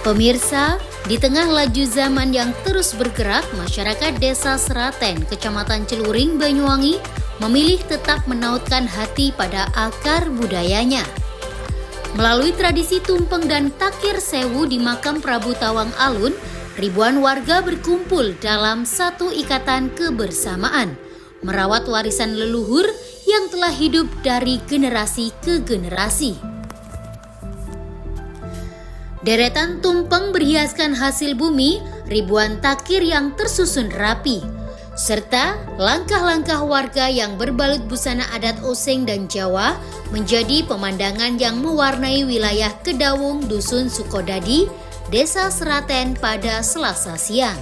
Pemirsa, di tengah laju zaman yang terus bergerak, masyarakat Desa Seraten, Kecamatan Celuring, Banyuwangi memilih tetap menautkan hati pada akar budayanya. Melalui tradisi tumpeng dan takir sewu di makam Prabu Tawang Alun, ribuan warga berkumpul dalam satu ikatan kebersamaan, merawat warisan leluhur yang telah hidup dari generasi ke generasi. Deretan tumpeng berhiaskan hasil bumi, ribuan takir yang tersusun rapi, serta langkah-langkah warga yang berbalut busana adat Osing dan Jawa menjadi pemandangan yang mewarnai wilayah Kedawung Dusun Sukodadi, Desa Seraten pada Selasa siang.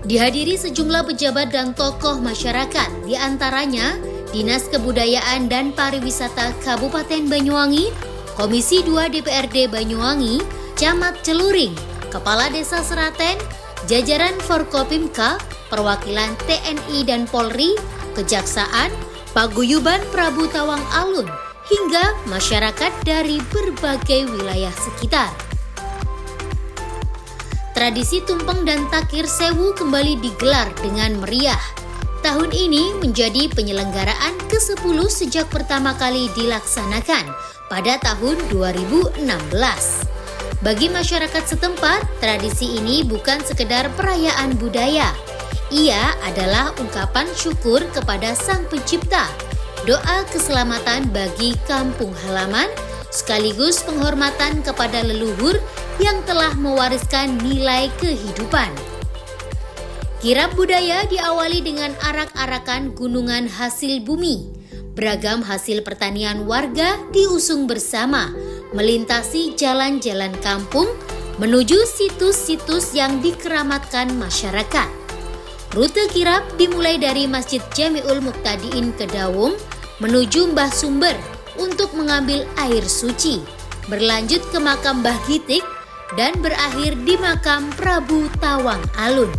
Dihadiri sejumlah pejabat dan tokoh masyarakat, diantaranya Dinas Kebudayaan dan Pariwisata Kabupaten Banyuwangi, Komisi 2 DPRD Banyuwangi, Camat Celuring, Kepala Desa Seraten, jajaran Forkopimka, perwakilan TNI dan Polri, Kejaksaan, Paguyuban Prabu Tawang Alun, hingga masyarakat dari berbagai wilayah sekitar. Tradisi tumpeng dan takir sewu kembali digelar dengan meriah. Tahun ini menjadi penyelenggaraan ke-10 sejak pertama kali dilaksanakan pada tahun 2016. Bagi masyarakat setempat, tradisi ini bukan sekedar perayaan budaya. Ia adalah ungkapan syukur kepada Sang Pencipta, doa keselamatan bagi kampung halaman, sekaligus penghormatan kepada leluhur yang telah mewariskan nilai kehidupan. Kirap budaya diawali dengan arak-arakan gunungan hasil bumi. Beragam hasil pertanian warga diusung bersama, melintasi jalan-jalan kampung menuju situs-situs yang dikeramatkan masyarakat. Rute kirap dimulai dari Masjid Jamiul Muqtadiin Kedawung menuju Mbah Sumber untuk mengambil air suci, berlanjut ke makam Mbah Gitik dan berakhir di makam Prabu Tawang Alun.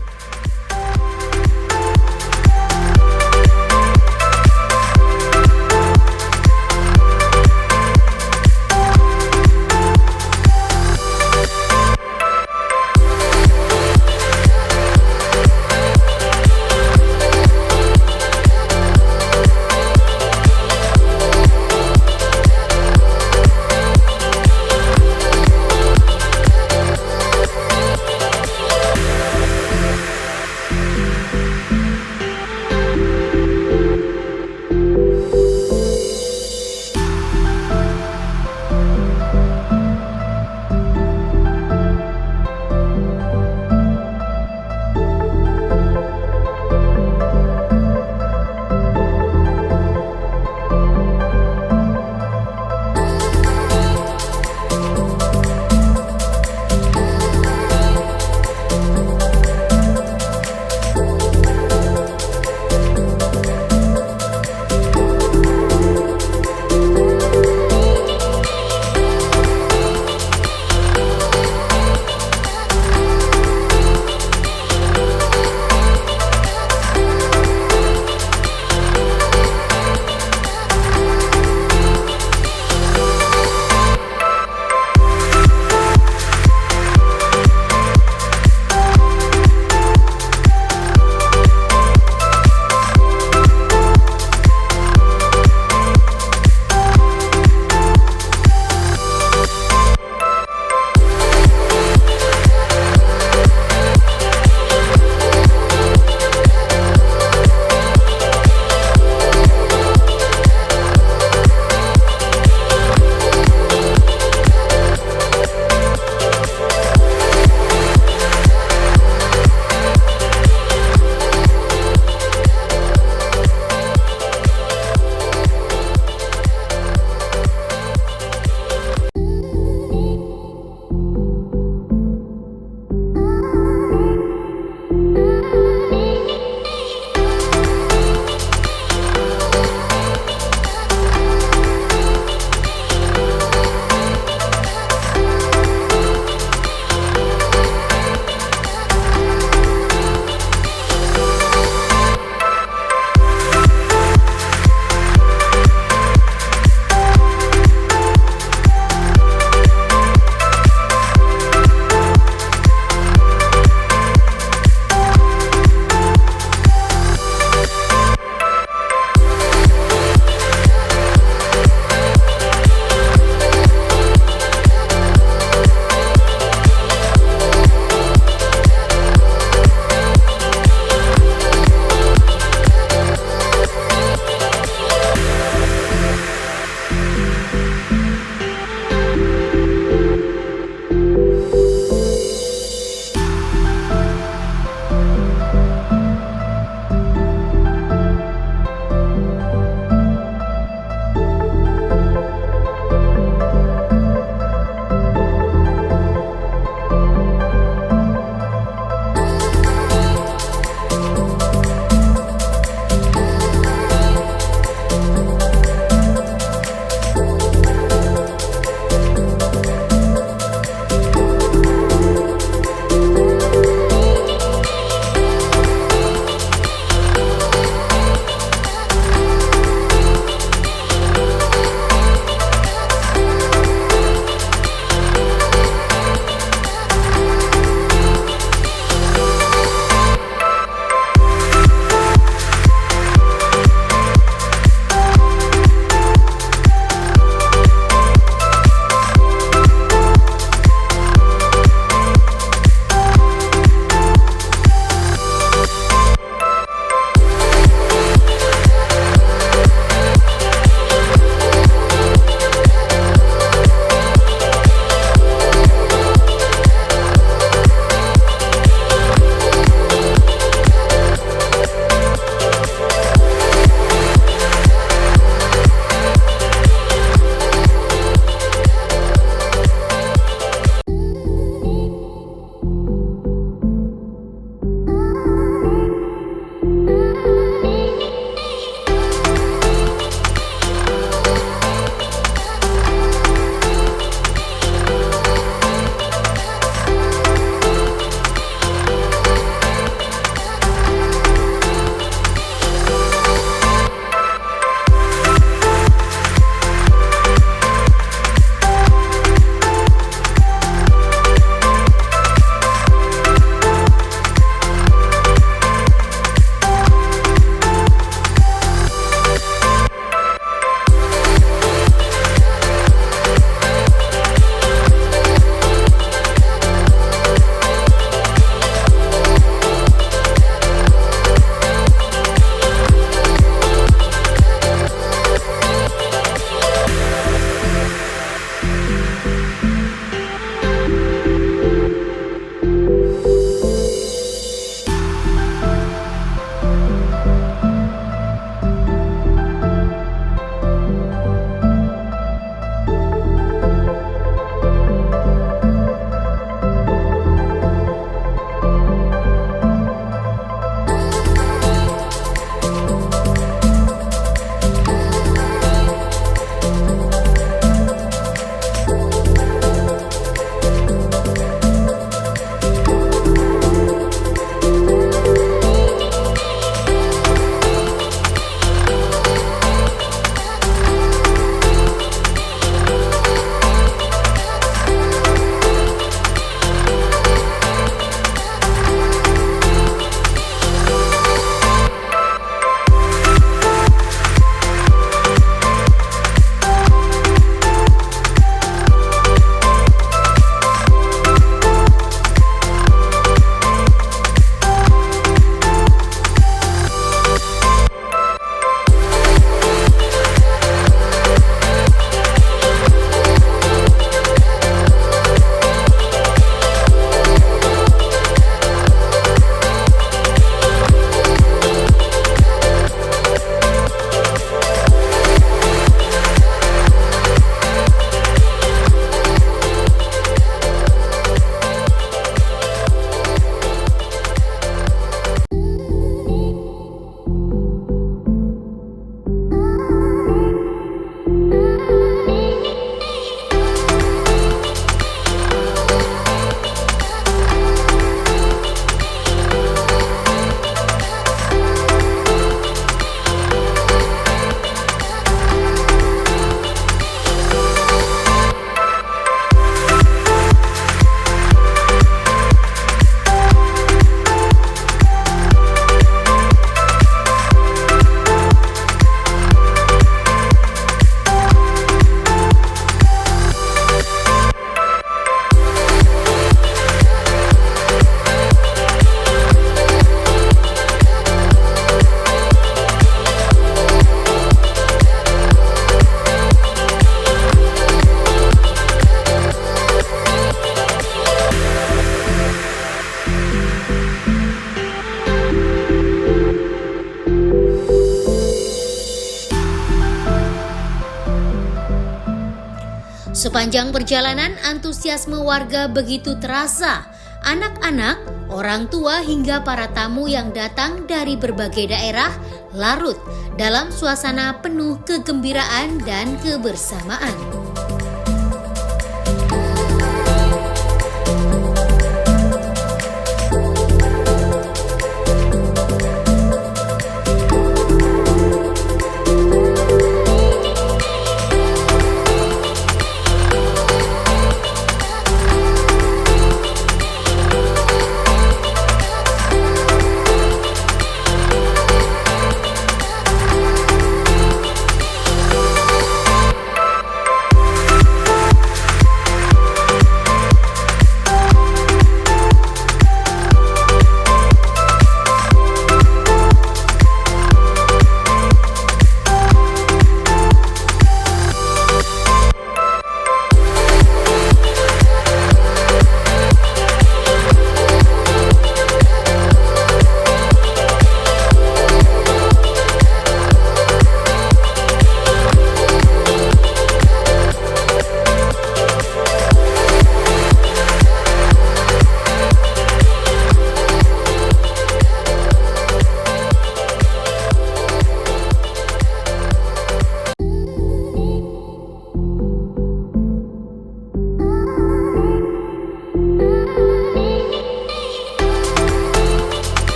Sepanjang perjalanan, antusiasme warga begitu terasa. Anak-anak, orang tua hingga para tamu yang datang dari berbagai daerah larut dalam suasana penuh kegembiraan dan kebersamaan.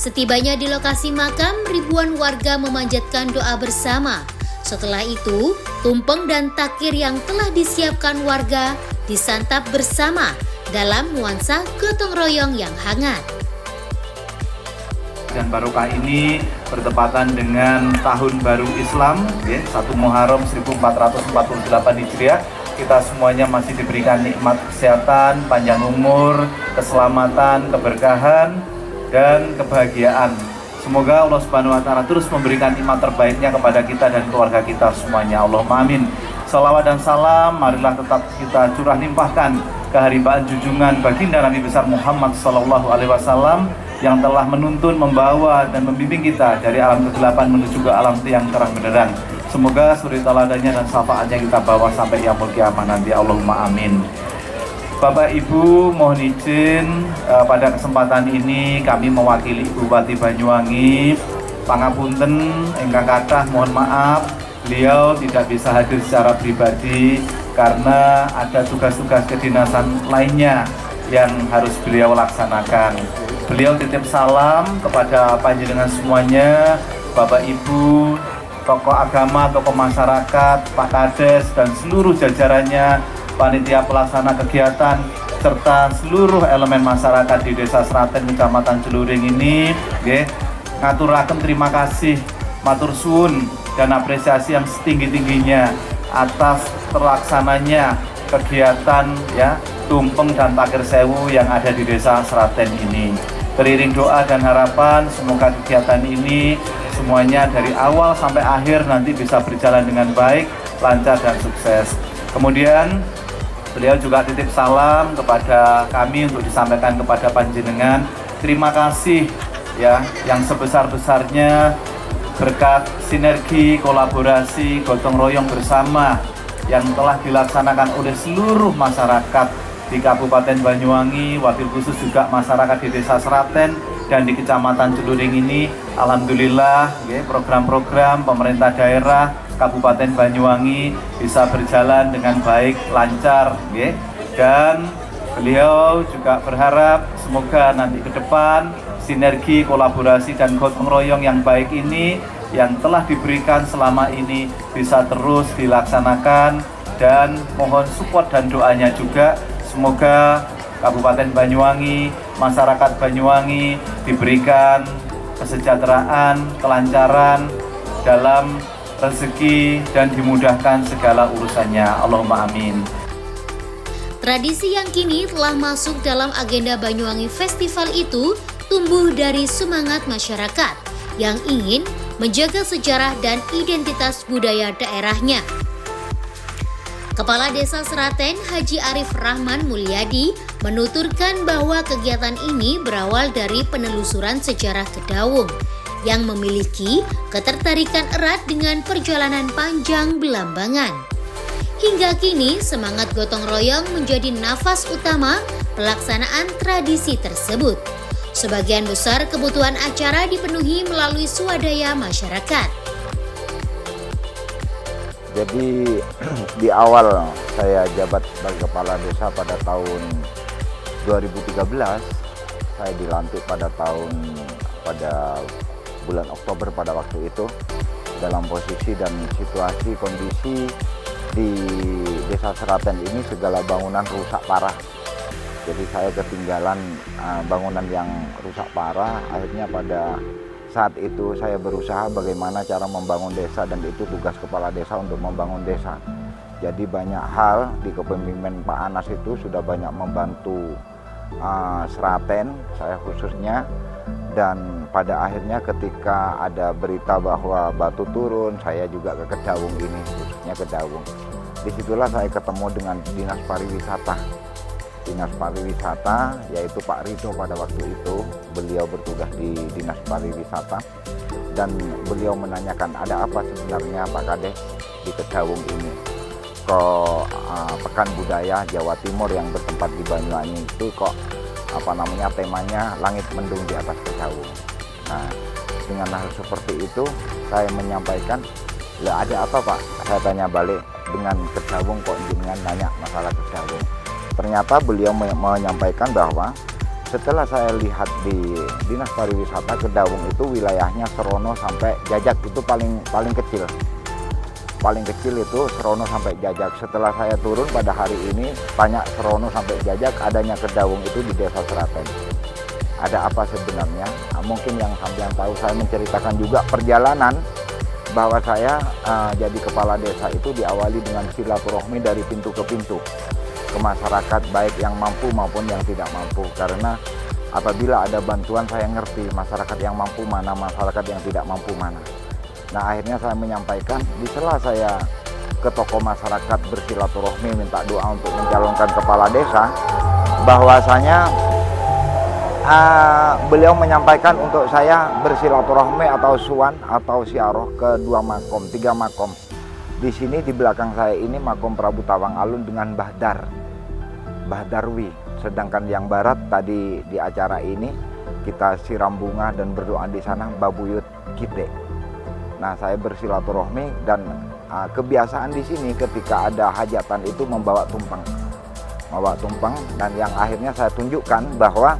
Setibanya di lokasi makam, ribuan warga memanjatkan doa bersama. Setelah itu, tumpeng dan takir yang telah disiapkan warga disantap bersama dalam nuansa gotong royong yang hangat. Dan barokah ini bertepatan dengan Tahun Baru Islam, 1 Muharram 1448 Hijriah. Kita semuanya masih diberikan nikmat kesehatan, panjang umur, keselamatan, keberkahan, dan kebahagiaan. Semoga Allah Subhanahu wa Ta'ala terus memberikan nikmat terbaiknya kepada kita dan keluarga kita semuanya. Allahumma amin. Salawat dan salam marilah tetap kita curah limpahkan keharimbaan junjungan baginda Nabi besar Muhammad Sallallahu Alaihi Wasallam yang telah menuntun, membawa dan membimbing kita dari alam kegelapan menuju ke alam yang terang benderang. Semoga suri teladannya dan syafaatnya kita bawa sampai yaumul kiamah nanti. Allahumma amin. Bapak Ibu, mohon izin pada kesempatan ini kami mewakili Ibu Bupati Banyuwangi. Pangapunten ingkang kathah, mohon maaf beliau tidak bisa hadir secara pribadi karena ada tugas-tugas kedinasan lainnya yang harus beliau laksanakan. Beliau titip salam kepada panjenengan semuanya, Bapak Ibu, tokoh agama, tokoh masyarakat, Pak Kades dan seluruh jajarannya, panitia pelaksana kegiatan, serta seluruh elemen masyarakat di Desa Sraten, Kecamatan Celuring ini, ngaturaken terima kasih, matur suwun dan apresiasi yang setinggi-tingginya atas terlaksananya kegiatan tumpeng dan takir sewu yang ada di Desa Sraten ini. beriring doa dan harapan semoga kegiatan ini semuanya dari awal sampai akhir nanti bisa berjalan dengan baik, lancar dan sukses. Kemudian beliau juga titip salam kepada kami untuk disampaikan kepada panjenengan. Terima kasih ya yang sebesar-besarnya berkat sinergi, kolaborasi, gotong royong bersama yang telah dilaksanakan oleh seluruh masyarakat di Kabupaten Banyuwangi, wabil khusus juga masyarakat di Desa Seraten dan di Kecamatan Celuring ini. Alhamdulillah program-program pemerintah daerah Kabupaten Banyuwangi bisa berjalan dengan baik, lancar, dan beliau juga berharap semoga nanti ke depan sinergi, kolaborasi, dan gotong royong yang baik ini yang telah diberikan selama ini bisa terus dilaksanakan, dan mohon support dan doanya juga semoga Kabupaten Banyuwangi, masyarakat Banyuwangi diberikan kesejahteraan, kelancaran dalam rezeki dan dimudahkan segala urusannya. Allahumma amin. Tradisi yang kini telah masuk dalam agenda Banyuwangi Festival itu tumbuh dari semangat masyarakat yang ingin menjaga sejarah dan identitas budaya daerahnya. Kepala Desa Seraten Haji Arif Rahman Mulyadi menuturkan bahwa kegiatan ini berawal dari penelusuran sejarah Kedawung yang memiliki ketertarikan erat dengan perjalanan panjang Belambangan. Hingga kini semangat gotong royong menjadi nafas utama pelaksanaan tradisi tersebut. Sebagian besar kebutuhan acara dipenuhi melalui swadaya masyarakat. Jadi di awal saya jabat sebagai kepala desa pada tahun 2013, saya dilantik pada bulan Oktober pada waktu itu. Dalam posisi dan situasi kondisi di Desa Seraten ini segala bangunan rusak parah. Jadi saya ketinggalan bangunan yang rusak parah. Akhirnya pada saat itu saya berusaha bagaimana cara membangun desa, dan itu tugas kepala desa untuk membangun desa. Jadi banyak hal di kepemimpinan Pak Anas itu sudah banyak membantu Seraten, saya khususnya. Dan pada akhirnya ketika ada berita bahwa batu turun, saya juga ke Kedawung ini, khususnya Kedawung. Disitulah saya ketemu dengan Dinas Pariwisata. Dinas Pariwisata, yaitu Pak Rido pada waktu itu, beliau bertugas di Dinas Pariwisata, dan beliau menanyakan ada apa sebenarnya Pak Kades di Kedawung ini. Kok Pekan Budaya Jawa Timur yang bertempat di Banyuwangi itu kok temanya langit mendung di atas Kedawung. Nah, dengan hal seperti itu saya menyampaikan, lah ada apa Pak? Saya tanya balik, dengan Kedawung kok jenengan nanya masalah Kedawung. Ternyata beliau menyampaikan bahwa setelah saya lihat di Dinas Pariwisata, Kedawung itu wilayahnya Serono sampai Jajak itu paling kecil. Paling kecil itu Serono sampai Jajak. Setelah saya turun pada hari ini, tanya Serono sampai Jajak, adanya Kedawung itu di Desa Seraten. Ada apa sebenarnya? Nah, mungkin yang sampean tahu, saya menceritakan juga perjalanan bahwa saya jadi kepala desa itu diawali dengan silaturahmi dari pintu ke pintu ke masyarakat, baik yang mampu maupun yang tidak mampu. Karena apabila ada bantuan, saya ngerti masyarakat yang mampu mana, masyarakat yang tidak mampu mana. Nah, akhirnya saya menyampaikan, di sela saya ke tokoh masyarakat bersilaturahmi minta doa untuk mencalonkan kepala desa, bahwasanya beliau menyampaikan untuk saya bersilaturahmi atau suan atau siaroh ke 3 makom. Di sini di belakang saya ini makom Prabu Tawang Alun dengan Mbah Darwi. Sedangkan yang barat tadi di acara ini kita siram bunga dan berdoa di sana Mbah Buyut Kite. Nah, saya bersilaturahmi, dan kebiasaan di sini ketika ada hajatan itu membawa tumpeng, dan yang akhirnya saya tunjukkan bahwa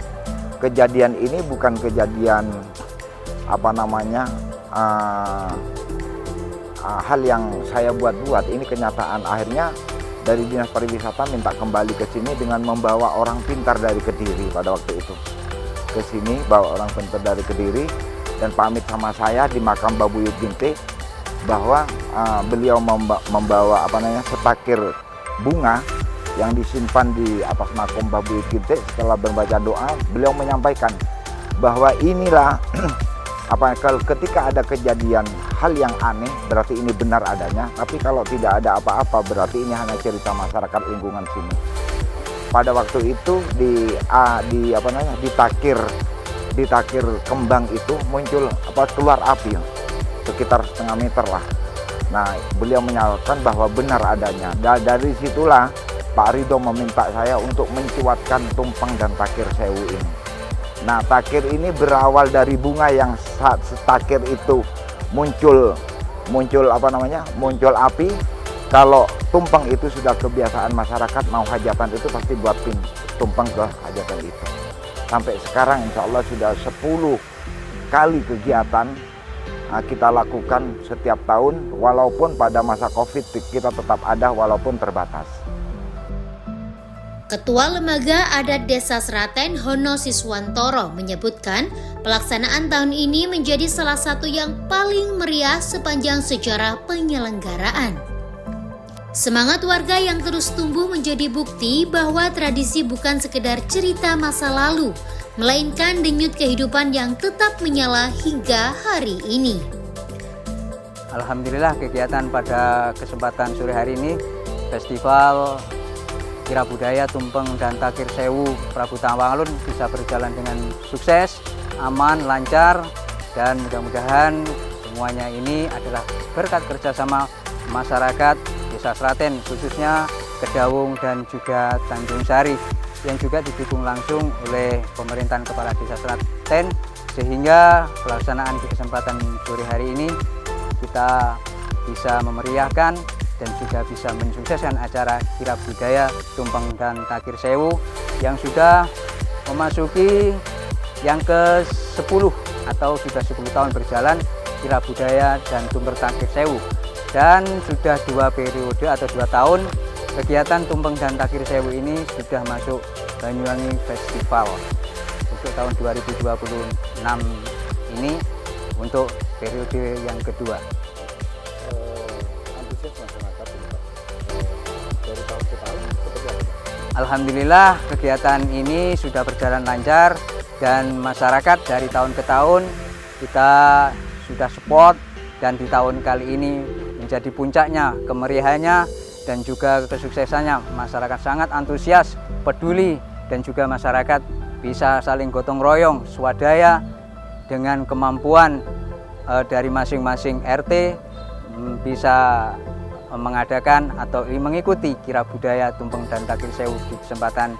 kejadian ini bukan kejadian hal yang saya buat-buat, ini kenyataan. Akhirnya dari Dinas Pariwisata minta kembali ke sini dengan membawa orang pintar dari Kediri pada waktu itu. Ke sini bawa orang pintar dari Kediri dan pamit sama saya di makam Mbah Buyut Ginting bahwa beliau membawa setakir bunga yang disimpan di atas makom Mbah Buyut Ginting. Setelah membaca doa, beliau menyampaikan bahwa inilah ketika ada kejadian hal yang aneh berarti ini benar adanya, tapi kalau tidak ada apa-apa berarti ini hanya cerita masyarakat lingkungan sini. Pada waktu itu di takir kembang itu muncul keluar api sekitar setengah meter lah. Nah, beliau menyatakan bahwa benar adanya. Dari situlah Pak Ridho meminta saya untuk mencuatkan tumpeng dan takir sewu ini. Nah, takir ini berawal dari bunga yang saat takir itu muncul api. Kalau tumpeng itu sudah kebiasaan masyarakat mau hajatan itu pasti buat tumpeng ke hajatan itu. Sampai sekarang insya Allah sudah 10 kali kegiatan kita lakukan setiap tahun, walaupun pada masa Covid kita tetap ada walaupun terbatas. Ketua Lembaga Adat Desa Seraten Hono Siswantoro menyebutkan pelaksanaan tahun ini menjadi salah satu yang paling meriah sepanjang sejarah penyelenggaraan. Semangat warga yang terus tumbuh menjadi bukti bahwa tradisi bukan sekedar cerita masa lalu, melainkan denyut kehidupan yang tetap menyala hingga hari ini. Alhamdulillah kegiatan pada kesempatan sore hari ini, Festival Kira Budaya Tumpeng dan Takir Sewu Prabu Tawang Alun bisa berjalan dengan sukses, aman, lancar, dan mudah-mudahan semuanya ini adalah berkat kerjasama masyarakat Desa Seraten, khususnya Kedawung dan juga Tanjung Sari, yang juga didukung langsung oleh pemerintahan Kepala Desa Seraten, sehingga pelaksanaan di kesempatan sore hari ini kita bisa memeriahkan dan juga bisa mensukseskan acara Kira Budaya Tumpeng dan Takir Sewu yang sudah memasuki yang ke-10 atau sudah 10 tahun berjalan Kira Budaya dan Tumpeng Takir Sewu, dan sudah 2 periode atau 2 tahun kegiatan Tumpeng dan Takir Sewu ini sudah masuk Banyuwangi Festival untuk tahun 2026 ini untuk periode yang kedua. Alhamdulillah kegiatan ini sudah berjalan lancar dan masyarakat dari tahun ke tahun kita sudah support, dan di tahun kali ini menjadi puncaknya kemeriahannya dan juga kesuksesannya. Masyarakat sangat antusias, peduli, dan juga masyarakat bisa saling gotong royong, swadaya dengan kemampuan dari masing-masing RT bisa mengadakan atau mengikuti Kira Budaya Tumpeng dan Takir Sewu di kesempatan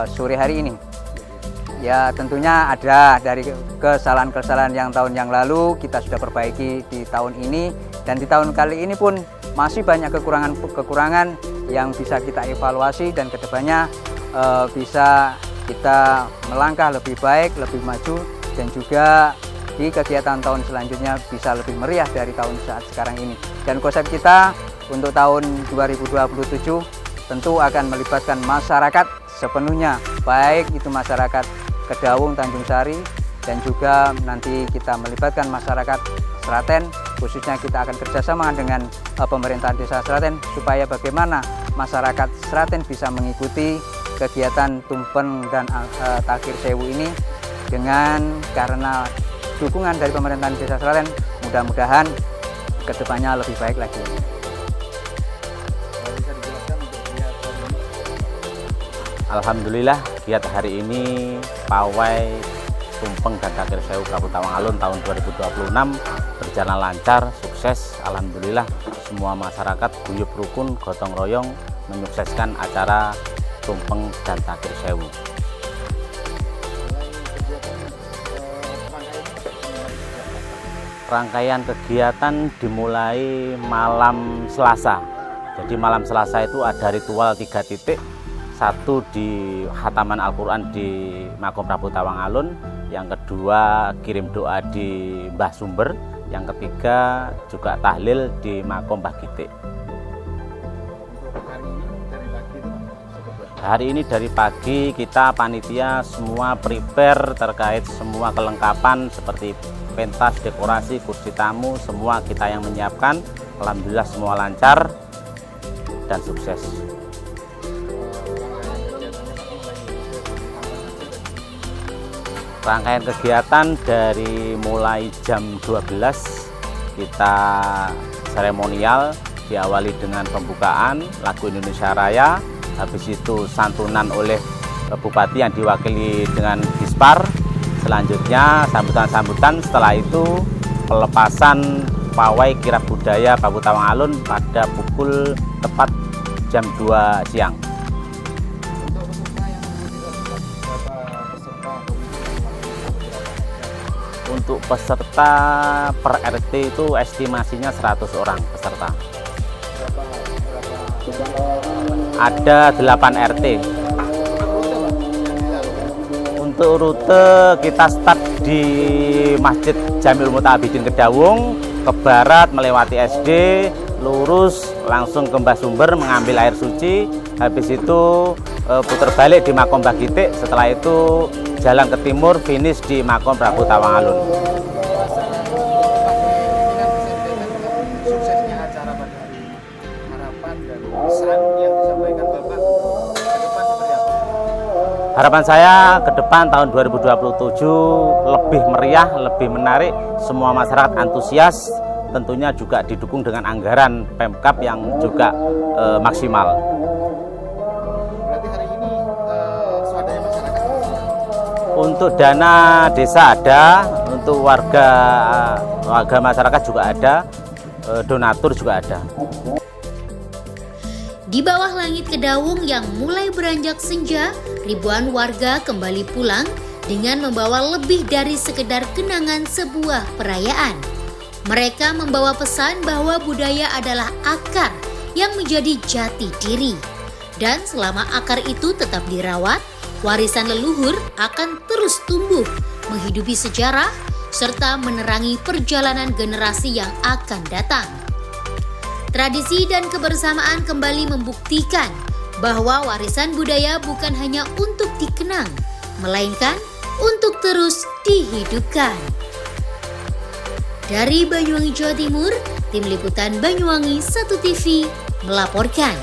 sore hari ini. Ya, tentunya ada dari kesalahan-kesalahan yang tahun yang lalu kita sudah perbaiki di tahun ini, dan di tahun kali ini pun masih banyak kekurangan yang bisa kita evaluasi, dan kedepannya bisa kita melangkah lebih baik, lebih maju, dan juga di kegiatan tahun selanjutnya bisa lebih meriah dari tahun saat sekarang ini. Dan konsep kita untuk tahun 2027 tentu akan melibatkan masyarakat sepenuhnya, baik itu masyarakat Kedawung, Tanjung Sari, dan juga nanti kita melibatkan masyarakat Seraten, khususnya kita akan kerjasama dengan pemerintahan Desa Seraten supaya bagaimana masyarakat Seraten bisa mengikuti kegiatan Tumpeng dan Takir Sewu ini dengan karena dukungan dari pemerintahan Desa Seraten, mudah-mudahan kedepannya lebih baik lagi. Alhamdulillah giat hari ini pawai Tumpeng dan Takir Sewu Prabu Tawang Alun tahun 2026 berjalan lancar, sukses. Alhamdulillah semua masyarakat guyup rukun, gotong royong menyukseskan acara Tumpeng dan Takir Sewu. Rangkaian kegiatan dimulai malam Selasa. Jadi malam Selasa itu ada ritual 3 titik. Satu di khataman Al-Quran di Makom Prabu Tawang Alun, yang kedua kirim doa di Mbah Sumber, yang ketiga juga tahlil di Makom Mbah Gitik. Hari ini dari pagi kita panitia semua prepare terkait semua kelengkapan seperti pentas, dekorasi, kursi tamu, semua kita yang menyiapkan. Alhamdulillah semua lancar dan sukses. Rangkaian kegiatan dari mulai jam 12 kita seremonial, diawali dengan pembukaan lagu Indonesia Raya, habis itu santunan oleh Bupati yang diwakili dengan Dispar, selanjutnya sambutan-sambutan, setelah itu pelepasan pawai kirap budaya Baku Tawang Alun pada pukul tepat jam 2 siang. Untuk peserta per RT itu estimasinya 100 orang peserta. Ada 8 RT. Untuk rute kita start di Masjid Jamiul Muta'abidin Kedawung, ke barat melewati SD, lurus langsung ke Mbah Sumber mengambil air suci, habis itu putar balik di Makom Mbah Gitik, setelah itu jalan ke timur finish di Makom Prabu Tawang Alun. Harapan saya ke depan tahun 2027 lebih meriah, lebih menarik, semua masyarakat antusias, tentunya juga didukung dengan anggaran Pemkab yang juga maksimal. Berarti hari ini swadaya masyarakat? Untuk dana desa ada, untuk warga masyarakat juga ada, donatur juga ada. Di bawah langit Kedawung yang mulai beranjak senja, ribuan warga kembali pulang dengan membawa lebih dari sekedar kenangan sebuah perayaan. Mereka membawa pesan bahwa budaya adalah akar yang menjadi jati diri. Dan selama akar itu tetap dirawat, warisan leluhur akan terus tumbuh, menghidupi sejarah, serta menerangi perjalanan generasi yang akan datang. Tradisi dan kebersamaan kembali membuktikan bahwa warisan budaya bukan hanya untuk dikenang, melainkan untuk terus dihidupkan. Dari Banyuwangi, Jawa Timur, Tim Liputan Banyuwangi 1 TV melaporkan.